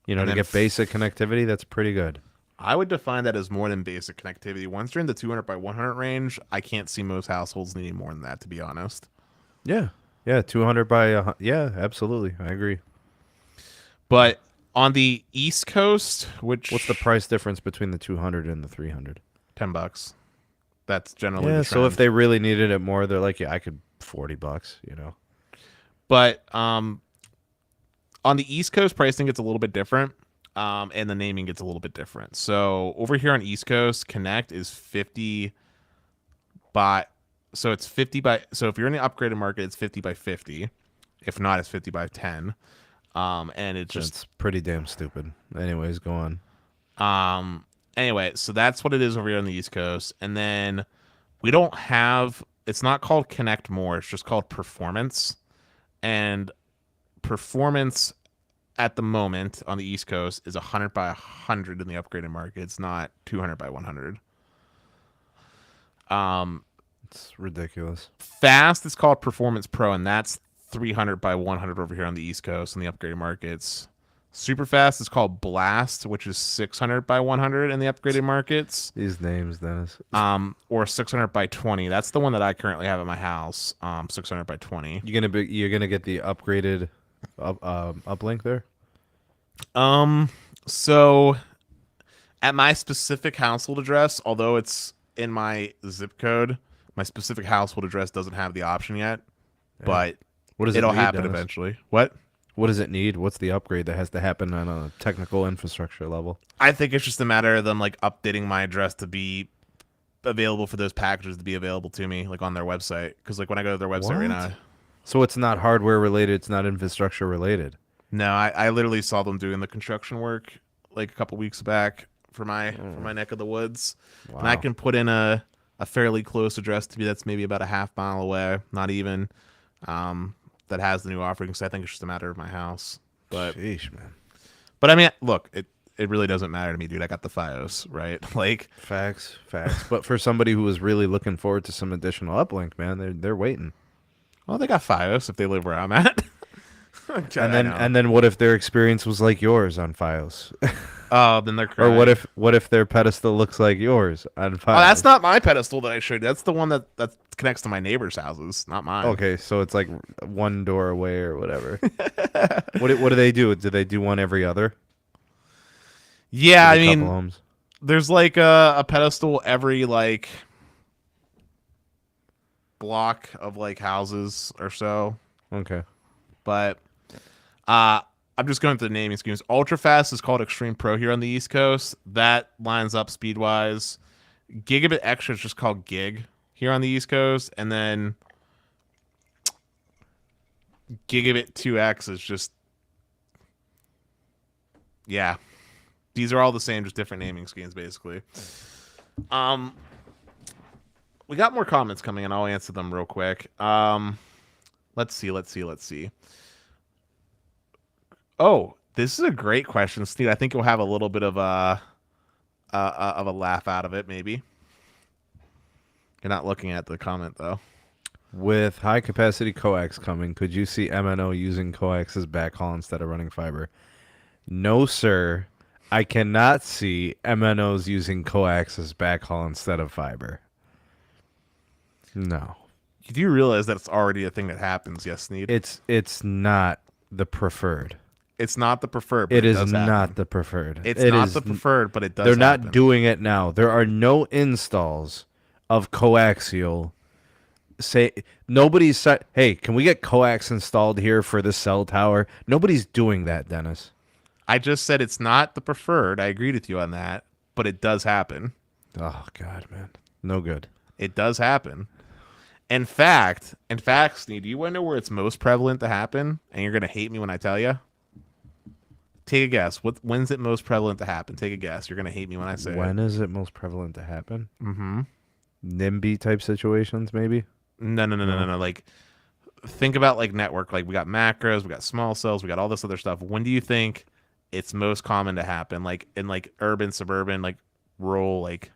You know, to get basic connectivity, that's pretty good. I would define that as more than basic connectivity. Once you're in the 200 by 100 range, I can't see most households needing more than that, to be honest. Yeah. Yeah, 200 by... yeah, absolutely. I agree. But on the East Coast, what's the price difference between the 200 and the 300? $10. That's generally the trend. So if they really needed it more, they're like, yeah, I could $40, you know. But on the East Coast, pricing gets a little bit different, and the naming gets a little bit different. So over here on East Coast, Connect is 50 by... So it's 50 by... So if you're in the upgraded market, it's 50 by 50. If not, it's 50 by 10. And it's just... It's pretty damn stupid. Anyways, go on. Anyway, so that's what it is over here on the East Coast. And then we don't have... It's not called Connect More. It's just called Performance. And Performance at the moment on the East Coast is 100 by 100 in the upgraded market. It's not 200 by 100. It's ridiculous. Fast is called Performance Pro, and that's 300 by 100 over here on the East Coast in the upgraded markets. Super fast is called Blast, which is 600 by 100 in the upgraded markets. These names, Dennis. Or 600 by 20. That's the one that I currently have at my house. 600 by 20. You're gonna get the upgraded uplink there. So at my specific household address, although it's in my zip code, my specific household address doesn't have the option yet. Yeah. But it'll happen eventually. What does it need? What's the upgrade that has to happen on a technical infrastructure level? I think it's just a matter of them like updating my address to be available for those packages to be available to me, like on their website. Because like when I go to their website right now, so it's not hardware related. It's not infrastructure related. No, I literally saw them doing the construction work like a couple weeks back for my neck of the woods, and I Wow. can put in a fairly close address to me that's maybe about a half mile away, not even, that has the new offering. So I think it's just a matter of my house. But Sheesh, man. I mean, look, it really doesn't matter to me, dude. I got the FiOS, right? Like, Facts. But for somebody who was really looking forward to some additional uplink, man, they're waiting. well, they got FiOS if they live where I'm at. And then what if their experience was like yours on FiOS? Oh, then they're Or crying. what if their pedestal looks like yours on FiOS? Oh, that's not my pedestal that I showed you. That's the one that connects to my neighbors' houses, not mine. Okay, so it's like one door away or whatever. What do they do? Do they do one every other? Yeah, I With a couple mean, homes? there's like a pedestal every like block of like houses or so. Okay. But I'm just going through the naming schemes. Ultra fast is called Extreme Pro here on the East Coast. That lines up speed wise. Gigabit Extra is just called Gig here on the East Coast, and then Gigabit 2X is just, yeah. These are all the same, just different naming schemes basically. We got more comments coming in. I'll answer them real quick. Let's see. Oh, this is a great question, Steve. I think you'll have a little bit of a laugh out of it, maybe. You're not looking at the comment though. With high capacity coax coming, could you see MNO using coax as backhaul instead of running fiber? No, sir. I cannot see MNOs using coax as backhaul instead of fiber. No. You do realize that it's already a thing that happens, yes, Sneed? It's not the preferred. It's not the preferred, but It is does not happen. the preferred. It's It not is the preferred, but it does They're happen. not doing it now. There are no installs of coaxial. Say nobody's hey, can we get coax installed here for the cell tower? Nobody's doing that, Dennis. I just said it's not the preferred. I agreed with you on that, but it does happen. Oh God, man. No good. It does happen. In fact, Sneed, do you want to know where it's most prevalent to happen? And you're gonna hate me when I tell you. Take a guess. When's it most prevalent to happen? Take a guess. You're gonna hate me when I say When is it most prevalent to happen? Mm-hmm. NIMBY type situations, maybe? No. Like, think about like network. Like, we got macros, we got small cells, we got all this other stuff. When do you think it's most common to happen? Like in like urban, suburban, like rural, like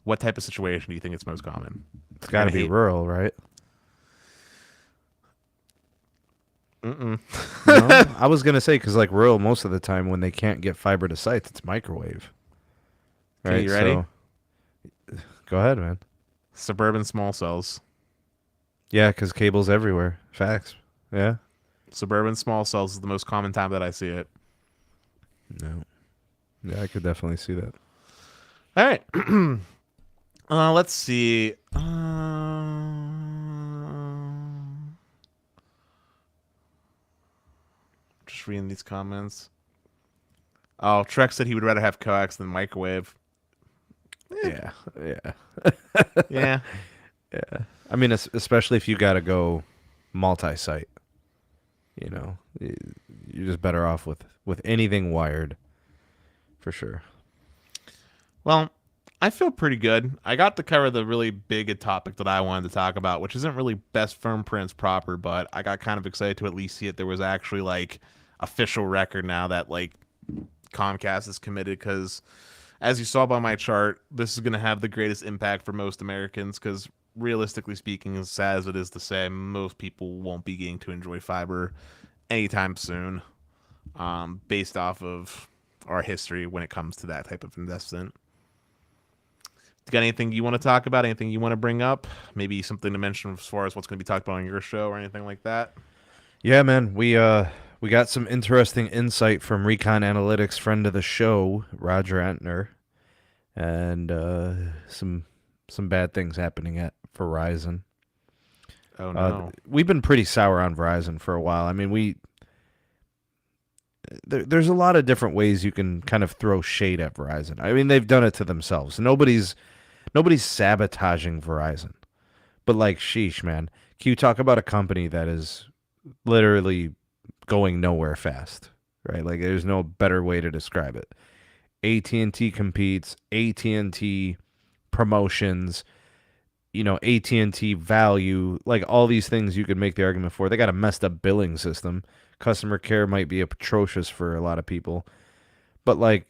what type of situation do you think it's most common? It's got to be rural, right? Mm-mm. No? I was gonna say because like rural, most of the time when they can't get fiber to sites, it's microwave. Okay, you ready? So, go ahead, man. Suburban small cells. Yeah, because cable's everywhere. Facts. Yeah. Suburban small cells is the most common time that I see it. No. Yeah, I could definitely see that. All right. Let's see. Just reading these comments. Oh, Trek said he would rather have coax than microwave. Yeah. Yeah. Yeah. Yeah. I mean, especially if you got to go multi-site. You know, you're just better off with anything wired, for sure. Well, I feel pretty good. I got to cover the really big topic that I wanted to talk about, which isn't really best firm prints proper, but I got kind of excited to at least see it. There was actually like official record now that like Comcast is committed because, as you saw by my chart, this is going to have the greatest impact for most Americans because realistically speaking, as sad as it is to say, most people won't be getting to enjoy fiber anytime soon, based off of our history when it comes to that type of investment. Got anything you want to talk about? Anything you want to bring up? Maybe something to mention as far as what's going to be talked about on your show or anything like that? Yeah, man. We got some interesting insight from Recon Analytics, friend of the show, Roger Entner, and some bad things happening at Verizon. Oh no. We've been pretty sour on Verizon for a while. I mean, there's a lot of different ways you can kind of throw shade at Verizon. I mean, they've done it to themselves. Nobody's sabotaging Verizon. But like, sheesh, man. Can you talk about a company that is literally going nowhere fast? right? Like there's no better way to describe it. AT&T competes, AT&T promotions, AT&T value, like all these things you could make the argument for. They got a messed up billing system. Customer care might be atrocious for a lot of people. But like,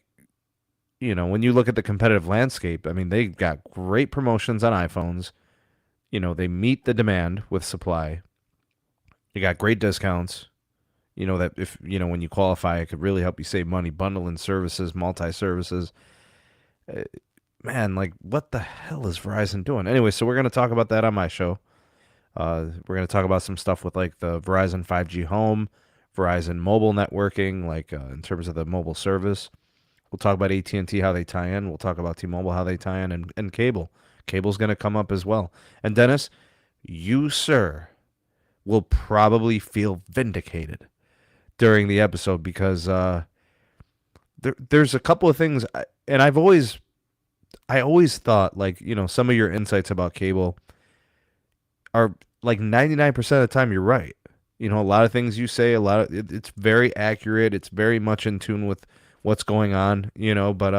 when you look at the competitive landscape, I mean, they got great promotions on iPhones. They meet the demand with supply. They got great discounts. That if, when you qualify, it could really help you save money, bundling services, multi-services. Man, like, what the hell is Verizon doing? Anyway, so we're going to talk about that on my show. We're going to talk about some stuff with, like, the Verizon 5G home, Verizon mobile networking, like, in terms of the mobile service. We'll talk about AT&T, how they tie in. We'll talk about T-Mobile, how they tie in, and cable. Cable's going to come up as well. And Dennis, you, sir, will probably feel vindicated during the episode because there's a couple of things, and I always thought, like, some of your insights about cable are like 99% of the time you're right. A lot of things you say, it's very accurate. It's very much in tune with what's going on, but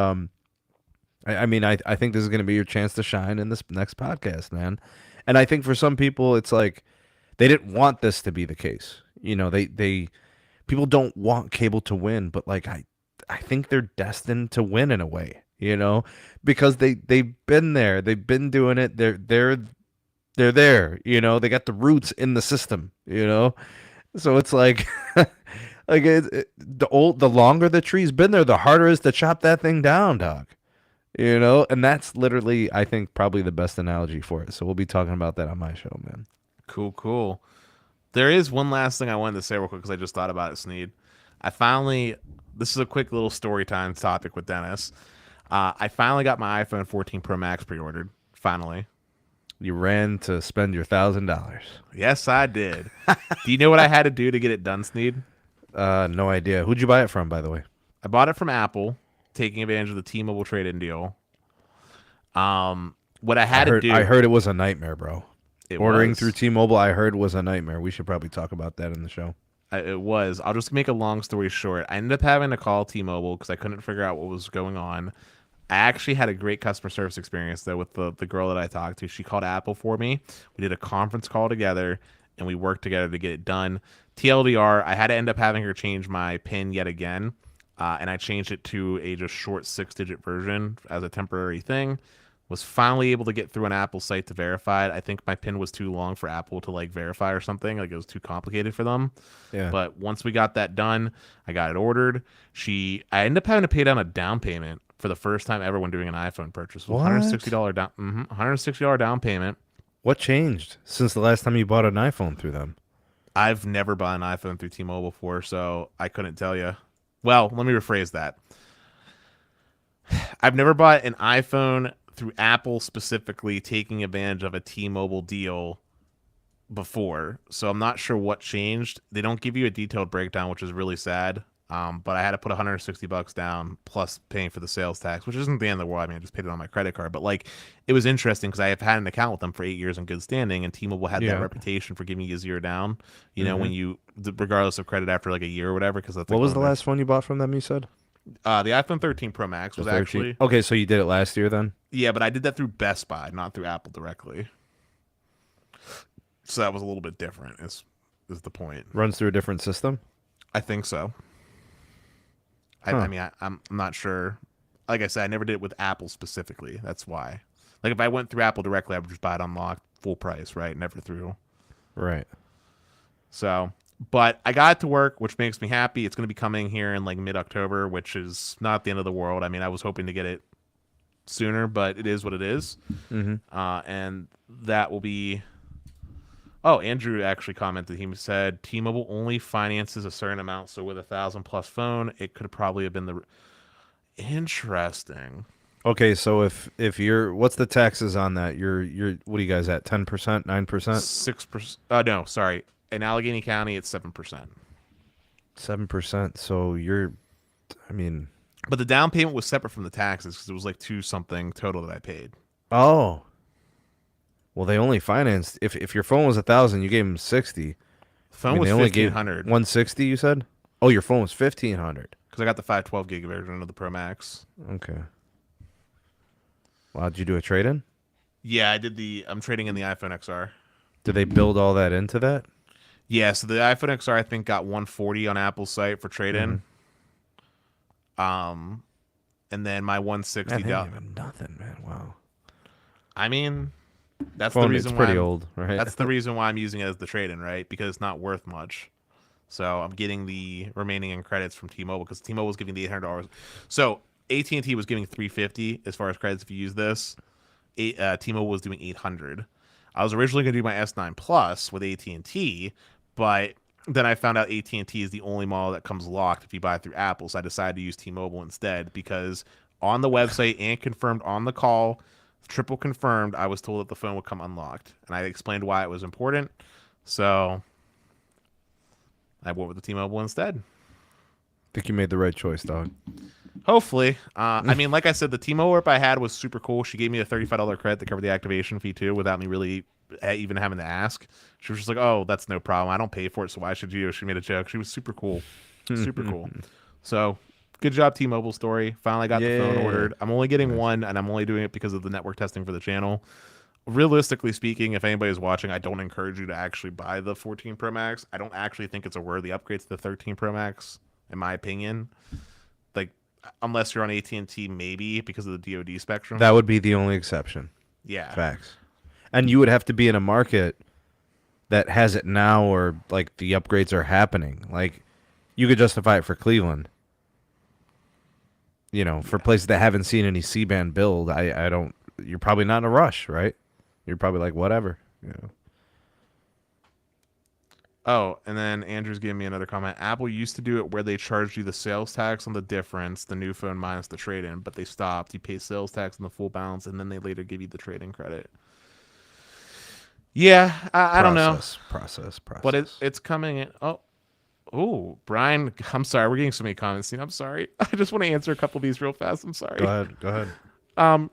I mean, I think this is going to be your chance to shine in this next podcast, man. And I think for some people, it's like they didn't want this to be the case. They people don't want cable to win, but like I think they're destined to win in a way, because they've been there, they've been doing it. They're there, they got the roots in the system, So it's like, the longer the tree's been there, the harder it is to chop that thing down, dog. And that's literally, I think, probably the best analogy for it. So we'll be talking about that on my show, man. Cool. There is one last thing I wanted to say real quick because I just thought about it, Sneed. This is a quick little story time topic with Dennis. I finally got my iPhone 14 Pro Max pre-ordered. Finally. You ran to spend your $1,000. Yes, I did. Do you know what I had to do to get it done, Sneed? No idea. Who'd you buy it from, by the way? I bought it from Apple, taking advantage of the T-Mobile trade-in deal. What I had to do... I heard it was a nightmare, bro. Ordering was. Through T-Mobile, I heard was a nightmare. We should probably talk about that in the show. It was. I'll just make a long story short. I ended up having to call T-Mobile because I couldn't figure out what was going on. I actually had a great customer service experience, though, with the girl that I talked to. She called Apple for me. We did a conference call together, and we worked together to get it done. TLDR, I had to end up having her change my PIN yet again, and I changed it to a just short 6-digit version as a temporary thing. Was finally able to get through an Apple site to verify it. I think my PIN was too long for Apple to like verify or something. Like it was too complicated for them. Yeah. But once we got that done, I got it ordered. I ended up having to pay down a down payment for the first time ever when doing an iPhone purchase. It was $160 down. $160 down payment. What changed since the last time you bought an iPhone through them? I've never bought an iPhone through T-Mobile before, so I couldn't tell you. Well, let me rephrase that. I've never bought an iPhone through Apple specifically taking advantage of a T-Mobile deal before, so I'm not sure what changed. They don't give you a detailed breakdown, which is really sad. But I had to put $160 down plus paying for the sales tax, which isn't the end of the world. I mean, I just paid it on my credit card. But like, it was interesting because I have had an account with them for 8 years in good standing, and T-Mobile had that reputation for giving you 0 down. When you, regardless of credit after like a year or whatever. Because what was the last one you bought from them? You said the iPhone 13 Pro Max was actually okay. So you did it last year then? Yeah, but I did that through Best Buy, not through Apple directly. So that was a little bit different. Is the point? Runs through a different system? I think so. I mean, I'm not sure. Like I said, I never did it with Apple specifically. That's why. Like, if I went through Apple directly, I would just buy it unlocked, full price, right? Never through. Right. So, but I got it to work, which makes me happy. It's going to be coming here in like mid-October, which is not the end of the world. I mean, I was hoping to get it sooner, but it is what it is. Mm-hmm. And that will be... Oh, Andrew actually commented. He said T-Mobile only finances a certain amount, so with $1,000+ phone, it could probably have been the. Interesting. Okay, so if you're, what's the taxes on that? You're what are you guys at? 10%, 9%, 6%? No, sorry. In Allegheny County, it's 7%. 7%. So you're, I mean. But the down payment was separate from the taxes because it was like 2 something total that I paid. Oh. Well, they only financed if your phone was $1,000, you gave them $60. Phone was they only $1,500. $160. You said? Oh, your phone was 1500. because I got the 512 gig version of the Pro Max. Okay. Wow, did you do a trade-in? Yeah, I'm trading in the iPhone XR. Did they build all that into that? Yeah, so the iPhone XR I think got 140 on Apple's site for trade-in. And then my 160 Man, they didn't even nothing, man. Wow. I mean, that's Phone, the reason it's why pretty old, right? that's the reason why I'm using it as the trade-in, right? Because it's not worth much. So I'm getting the remaining in credits from T-Mobile because T-Mobile was giving the $800. So AT&T was giving $350 as far as credits if you use this. T-Mobile was doing $800. I was originally going to do my S9 Plus with AT&T, but then I found out AT&T is the only model that comes locked if you buy it through Apple. So I decided to use T-Mobile instead because on the website and confirmed on the call, triple confirmed, I was told that the phone would come unlocked. And I explained why it was important. So I went with the T-Mobile instead. Think you made the right choice, dog. Hopefully. I mean, like I said, the T-Mobile rep I had was super cool. She gave me a $35 credit to cover the activation fee too without me really even having to ask. She was just like, oh, that's no problem. I don't pay for it, so why should you? She made a joke. She was super cool. Super cool. So good job, T-Mobile story. Finally got the phone ordered. I'm only getting one, and I'm only doing it because of the network testing for the channel. Realistically speaking, if anybody's watching, I don't encourage you to actually buy the 14 Pro Max. I don't actually think it's a worthy upgrade to the 13 Pro Max, in my opinion. Like, unless you're on AT&T, maybe because of the DoD spectrum. That would be the only exception. Yeah. Facts. And you would have to be in a market that has it now, or like the upgrades are happening. Like, you could justify it for Cleveland. You know, for places that haven't seen any C-band build, I don't. You're probably not in a rush, right? You're probably like, whatever. You know. Oh, and then Andrew's giving me another comment. Apple used to do it where they charged you the sales tax on the difference, the new phone minus the trade-in, but they stopped. You pay sales tax on the full balance, and then they later give you the trade-in credit. Yeah, I don't know. Process. But it's coming in. Oh, Brian, I'm sorry. We're getting so many comments. I'm sorry. I just want to answer a couple of these real fast. I'm sorry. Go ahead.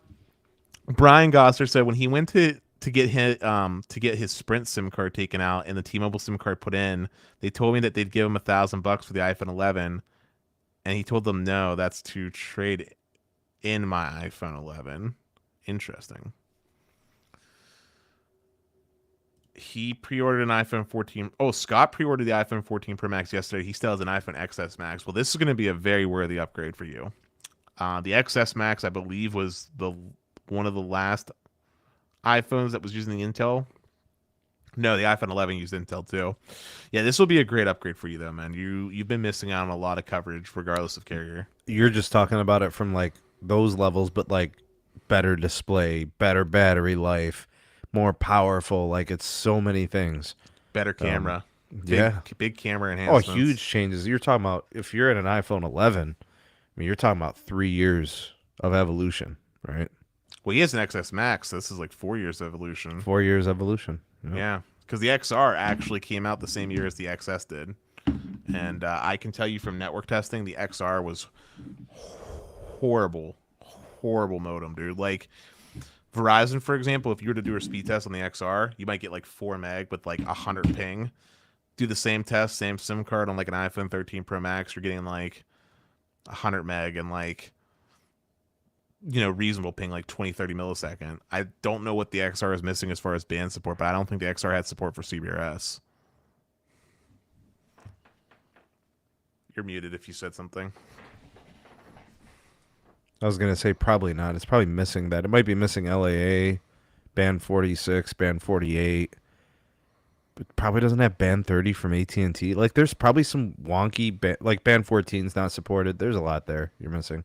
Brian Gosser said when he went to get his Sprint SIM card taken out and the T-Mobile SIM card put in, they told me that they'd give him $1,000 for the iPhone 11, and he told them no, that's to trade in my iPhone 11. Interesting. He pre-ordered an iPhone 14. Oh, Scott pre-ordered the iPhone 14 Pro Max yesterday. He still has an iPhone XS Max. Well, this is going to be a very worthy upgrade for you. The XS Max, I believe, was one of the last iPhones that was using the Intel. No, the iPhone 11 used Intel too. Yeah, this will be a great upgrade for you, though, man. You've been missing out on a lot of coverage, regardless of carrier. You're just talking about it from like those levels, but like better display, better battery life, more powerful. Like, it's so many things. Better camera. Big camera enhancements. Oh, huge changes. You're talking about, if you're at an iPhone 11, I mean, you're talking about 3 years of evolution, right? Well, he has an XS Max. So this is like 4 years of evolution. 4 years evolution. Yep. Yeah, because the XR actually came out the same year as the XS did. And I can tell you from network testing, the XR was horrible modem, dude. Like, Verizon, for example, if you were to do a speed test on the XR, you might get like 4 meg with like 100 ping. Do the same test, same SIM card on like an iPhone 13 Pro Max, you're getting like 100 meg and like, reasonable ping, like 20, 30 millisecond. I don't know what the XR is missing as far as band support, but I don't think the XR had support for CBRS. You're muted if you said something. I was going to say probably not. It's probably missing that. It might be missing LAA, band 46, band 48. But probably doesn't have band 30 from AT&T. Like, there's probably some wonky, like band 14 is not supported. There's a lot there you're missing.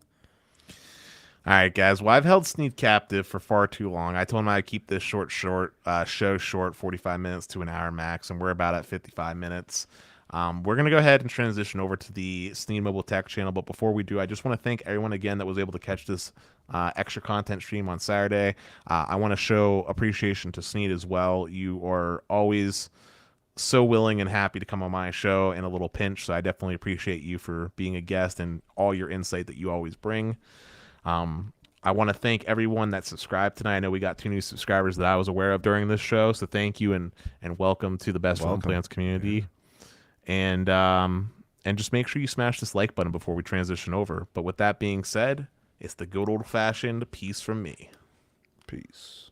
All right, guys. Well, I've held Sneed captive for far too long. I told him I'd keep this show short, 45 minutes to an hour max, and we're about at 55 minutes. We're going to go ahead and transition over to the Sneed Mobile Tech channel, but before we do, I just want to thank everyone again that was able to catch this extra content stream on Saturday. I want to show appreciation to Sneed as well. You are always so willing and happy to come on my show in a little pinch, so I definitely appreciate you for being a guest and all your insight that you always bring. I want to thank everyone that subscribed tonight. I know we got 2 new subscribers that I was aware of during this show, so thank you and welcome to the Best Phone Plans community. And And just make sure you smash this like button before we transition over. But with that being said, it's the good old fashioned peace from me. Peace.